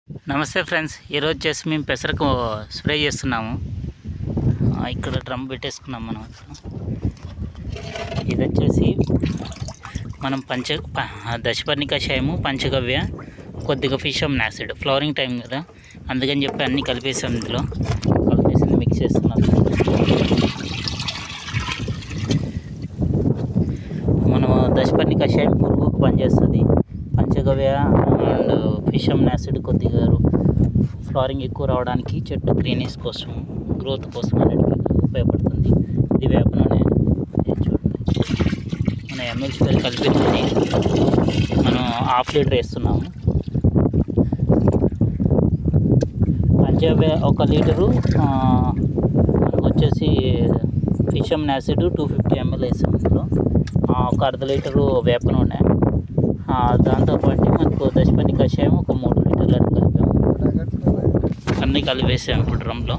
నమస్తే ఫ్రెండ్స్, ఈరోజు వచ్చేసి మేము పెసరకు స్ప్రే చేస్తున్నాము. ఇక్కడ డ్రమ్ పెట్టేసుకున్నాం మనం. ఇది వచ్చేసి మనం దశపర్ణి కషాయము, పంచగవ్య, కొద్దిగా ఫిష్ అమ్న్ యాసిడ్. ఫ్లవరింగ్ టైం కదా, అందుకని చెప్పి అన్నీ కలిపేసాం. ఇందులో కలిపేసి మిక్స్ చేస్తున్నాం. మనం దశపర్ణి కషాయం పురుగుకు పనిచేస్తుంది. పంచగవ్య అండ్ ఫిష్ అమ్న్ యాసిడ్ కొద్దిగా ఫ్లవరింగ్ ఎక్కువ రావడానికి, చెట్టు గ్రీనెస్ కోసం, గ్రోత్ కోసం అన్నిటికీ ఉపయోగపడుతుంది. ఇది వేప నూనె. చూడండి, మన ఎంఎల్ స్ప్రే కలిపి మనం ½ లీటర్ వేస్తున్నాము. పంచగవ్య 1 లీటరు, మనకు వచ్చేసి ఫిష్ అమ్న్ యాసిడ్ 250 ml వేసాం. ఇందులో ఒక ½ లీటరు వేప నూనె, దాంతోపాటు మనకు దశపర్ణి కషాయం ఒక 3 లీటర్లు కలిపాము. అన్నీ కలిపేసాము ఇప్పుడు డ్రమ్లో.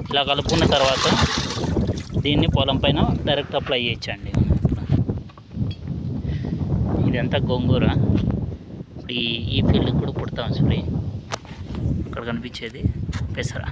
ఇలా కలుపుకున్న తర్వాత దీన్ని పొలం పైన డైరెక్ట్ అప్లై చేయొచ్చండి. ఇదంతా గోంగూర. ఇప్పుడు ఈ ఫీల్డ్కి కూడా పుడతాం స్ప్రే. ఇక్కడ కనిపించేది పెసర.